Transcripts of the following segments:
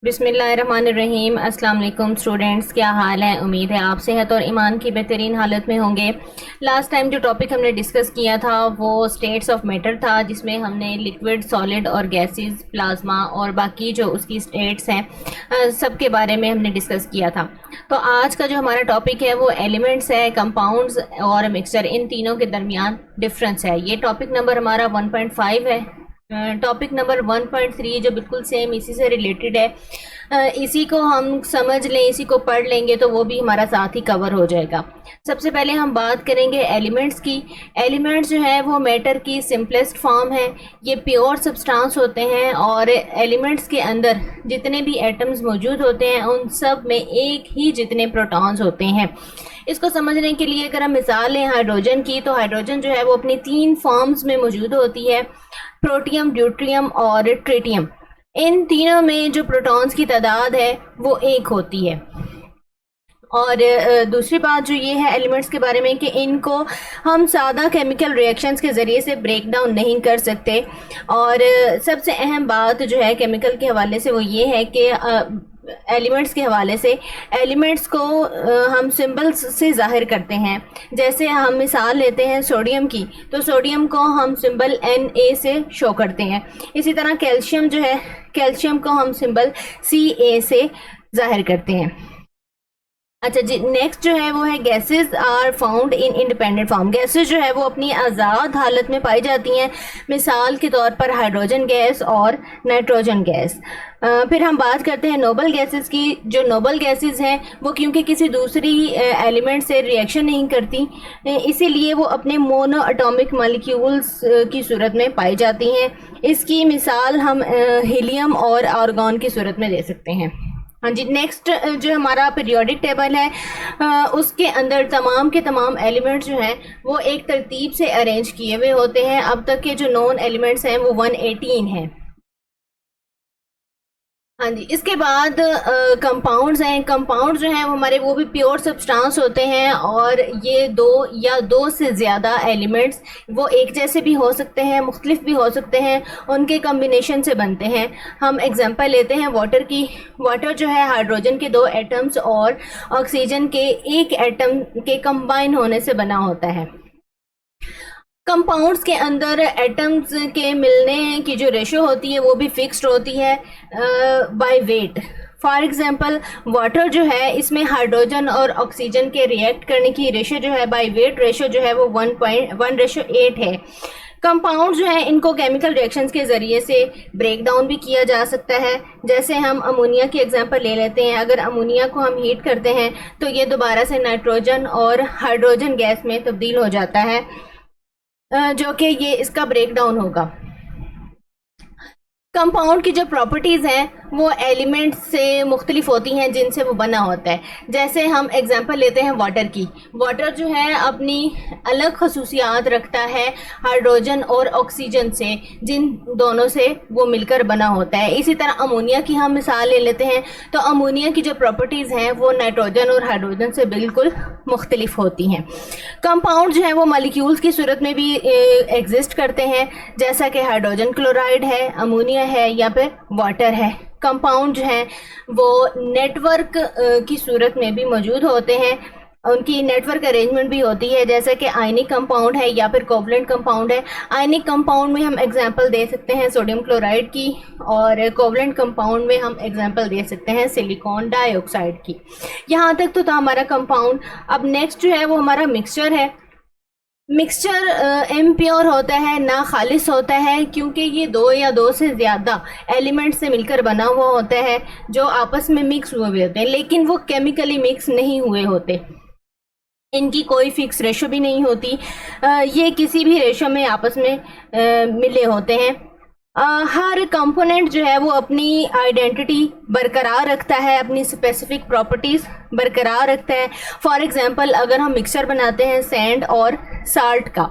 बिस्मिल्लाहिर्रहमानिर्रहीम। अस्सलाम वालेकुम स्टूडेंट्स, क्या हाल है? उम्मीद है आप सेहत और ईमान की बेहतरीन हालत में होंगे। लास्ट टाइम जो टॉपिक हमने डिस्कस किया था वो स्टेट्स ऑफ मैटर था, जिसमें हमने लिक्विड, सॉलिड और गैसेस, प्लाज्मा और बाकी जो उसकी स्टेट्स हैं सब के बारे में हमने डिस्कस किया था। तो आज का जो हमारा टॉपिक है वो एलिमेंट्स है, कंपाउंड्स और मिक्सचर, इन तीनों के दरमियान डिफरेंस है। ये टॉपिक नंबर हमारा 1.5 है। टॉपिक नंबर 1.3 जो बिल्कुल सेम इसी से रिलेटेड है, इसी को हम समझ लें, इसी को पढ़ लेंगे तो वो भी हमारा साथ ही कवर हो जाएगा। सबसे पहले हम बात करेंगे एलिमेंट्स की। एलिमेंट्स जो है वो मैटर की सिंपलेस्ट फॉर्म है। ये प्योर सब्सटेंस होते हैं और एलिमेंट्स के अंदर जितने भी एटम्स मौजूद होते हैं उन सब में एक ही जितने प्रोटॉन्स होते हैं। इसको समझने के लिए अगर हम मिसाल लें हाइड्रोजन की, तो हाइड्रोजन जो है वो अपनी 3 फॉर्म्स में मौजूद होती है, प्रोटियम, ड्यूट्रियम और ट्रिटियम। इन तीनों में जो प्रोटॉन्स की तादाद है वो 1 होती है। और दूसरी बात जो ये है एलिमेंट्स के बारे में कि इनको हम सादा केमिकल रिएक्शंस के ज़रिए से ब्रेक डाउन नहीं कर सकते। और सबसे अहम बात जो है केमिकल के हवाले से वो ये है कि एलिमेंट्स के हवाले से एलिमेंट्स को हम सिंबल्स से ज़ाहिर करते हैं। जैसे हम मिसाल लेते हैं सोडियम की, तो सोडियम को हम सिंबल Na से शो करते हैं। इसी तरह कैल्शियम जो है, कैल्शियम को हम सिंबल Ca से ज़ाहिर करते हैं। अच्छा जी, नेक्स्ट जो है वो है gases are found in independent form. Gases जो है वो अपनी आज़ाद हालत में पाई जाती हैं, मिसाल के तौर पर हाइड्रोजन गैस और नाइट्रोजन गैस। फिर हम बात करते हैं नोबल गैसेस की। जो नोबल गैसेस हैं वो क्योंकि किसी दूसरी एलिमेंट से रिएक्शन नहीं करती, इसीलिए वो अपने मोनो एटॉमिक मॉलिक्यूल्स की सूरत में पाई जाती हैं। इसकी मिसाल हम हीलियम और आर्गॉन की सूरत में दे सकते हैं। हाँ जी, नेक्स्ट जो हमारा पीरियोडिक टेबल है उसके अंदर तमाम के तमाम एलिमेंट्स जो हैं वो एक तरतीब से अरेंज किए हुए होते हैं। अब तक के जो नॉन एलिमेंट्स हैं वो 118 हैं। हाँ जी, इसके बाद कंपाउंड्स हैं। कंपाउंड जो हैं वो हमारे वो भी प्योर सब्सटेंस होते हैं और ये 2 या 2 से ज़्यादा एलिमेंट्स वो एक जैसे भी हो सकते हैं, मुख्तलिफ भी हो सकते हैं, उनके कम्बिनेशन से बनते हैं। हम एग्जांपल लेते हैं वाटर की। वाटर जो है हाइड्रोजन के 2 एटम्स और ऑक्सीजन के 1 एटम के कंबाइन होने से बना होता है। कंपाउंड्स के अंदर एटम्स के मिलने की जो रेशो होती है वो भी फिक्स्ड होती है by weight. For example water जो है इसमें हाइड्रोजन और ऑक्सीजन के रिएक्ट करने की रेशो जो है बाय वेट रेशो जो है वो 1:1:8 है। कंपाउंड जो है इनको केमिकल रिएक्शंस के ज़रिए से ब्रेक डाउन भी किया जा सकता है। जैसे हम अमोनिया की एग्जांपल ले लेते हैं। अगर अमोनिया को हम हीट करते हैं तो ये दोबारा से नाइट्रोजन और हाइड्रोजन गैस में तब्दील हो जाता है, जो कि ये इसका ब्रेक डाउन होगा। कंपाउंड की जो प्रॉपर्टीज़ हैं वो एलिमेंट्स से मुख्तलिफ होती हैं जिनसे वो बना होता है। जैसे हम एग्जांपल लेते हैं वाटर की। वाटर जो है अपनी अलग खसूसियात रखता है हाइड्रोजन और ऑक्सीजन से, जिन दोनों से वो मिलकर बना होता है। इसी तरह अमोनिया की हम मिसाल ले लेते हैं, तो अमोनिया की जो प्रॉपर्टीज़ हैं वो नाइट्रोजन और हाइड्रोजन से बिल्कुल मुख्तलिफ होती हैं। कंपाउंड जो है वो मॉलिक्यूल्स की सूरत में भी एग्जिस्ट करते हैं, जैसा कि हाइड्रोजन क्लोराइड है, अमोनिया है या फिर वाटर है। कंपाउंड जो हैं वो नेटवर्क की सूरत में भी मौजूद होते हैं, उनकी नेटवर्क अरेंजमेंट भी होती है, जैसे कि आयनिक कंपाउंड है या फिर कोवलेंट कंपाउंड है। आयनिक कंपाउंड में हम एग्जांपल दे सकते हैं सोडियम क्लोराइड की, और कोवलेंट कंपाउंड में हम एग्जांपल दे सकते हैं सिलिकॉन डाइऑक्साइड की। यहाँ तक तो था हमारा कंपाउंड। अब नेक्स्ट जो है वो हमारा मिक्सचर है। मिक्सचर इम्प्योर होता है, ना खालिस होता है, क्योंकि ये 2 या 2 से ज़्यादा एलिमेंट से मिलकर बना हुआ होता है जो आपस में मिक्स हुए होते हैं, लेकिन वो केमिकली मिक्स नहीं हुए होते। इनकी कोई फिक्स रेशो भी नहीं होती, ये किसी भी रेशो में आपस में मिले होते हैं। हर कंपोनेंट जो है वो अपनी आइडेंटिटी बरकरार रखता है, अपनी स्पेसिफिक प्रॉपर्टीज़ बरकरार रखता है। फॉर एग्जांपल अगर हम मिक्सचर बनाते हैं सैंड और साल्ट का,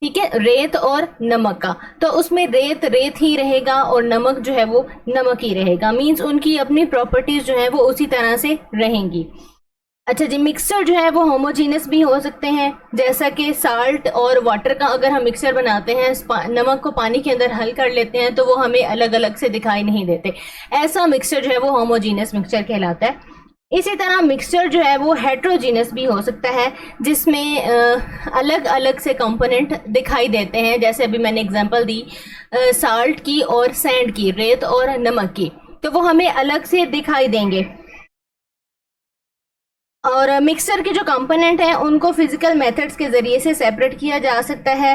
ठीक है, रेत और नमक का, तो उसमें रेत रेत ही रहेगा और नमक जो है वो नमक ही रहेगा। मींस उनकी अपनी प्रॉपर्टीज़ जो है वो उसी तरह से रहेंगी। अच्छा जी, मिक्सचर जो है वो होमोजीनस भी हो सकते हैं, जैसा कि साल्ट और वाटर का अगर हम मिक्सचर बनाते हैं, नमक को पानी के अंदर हल कर लेते हैं तो वो हमें अलग अलग से दिखाई नहीं देते। ऐसा मिक्सचर जो है वो होमोजीनस मिक्सचर कहलाता है। इसी तरह मिक्सचर जो है वो हेट्रोजीनस भी हो सकता है, जिसमें अलग अलग से कंपोनेंट दिखाई देते हैं, जैसे अभी मैंने एग्जांपल दी साल्ट की और सैंड की, रेत और नमक की, तो वो हमें अलग से दिखाई देंगे। और मिक्सर के जो कंपोनेंट हैं उनको फिजिकल मेथड्स के ज़रिए से सेपरेट किया जा सकता है।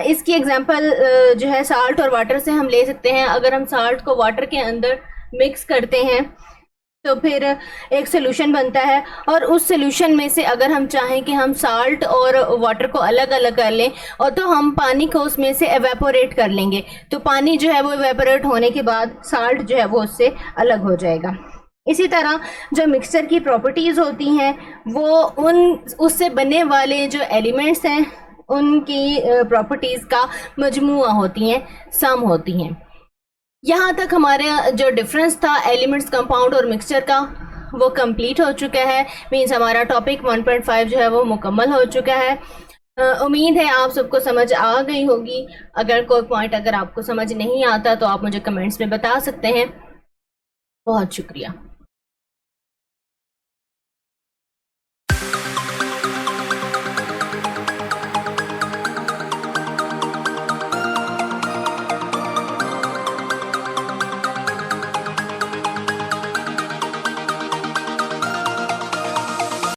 इसकी एग्जांपल जो है साल्ट और वाटर से हम ले सकते हैं। अगर हम साल्ट को वाटर के अंदर मिक्स करते हैं तो फिर एक सोल्यूशन बनता है, और उस सोल्यूशन में से अगर हम चाहें कि हम साल्ट और वाटर को अलग अलग कर लें, और तो हम पानी को उसमें से एवेपोरेट कर लेंगे, तो पानी जो है वो एवेपोरेट होने के बाद साल्ट जो है वो उससे अलग हो जाएगा। इसी तरह जो मिक्सचर की प्रॉपर्टीज़ होती हैं वो उससे बनने वाले जो एलिमेंट्स हैं उनकी प्रॉपर्टीज़ का मजमुआ होती हैं, सम होती हैं। यहाँ तक हमारा जो डिफरेंस था एलिमेंट्स, कंपाउंड और मिक्सचर का, वो कंप्लीट हो चुका है। मीन्स हमारा टॉपिक 1.5 जो है वो मुकम्मल हो चुका है। उम्मीद है आप सबको समझ आ गई होगी। अगर कोई पॉइंट अगर आपको समझ नहीं आता तो आप मुझे कमेंट्स में बता सकते हैं। बहुत शुक्रिया।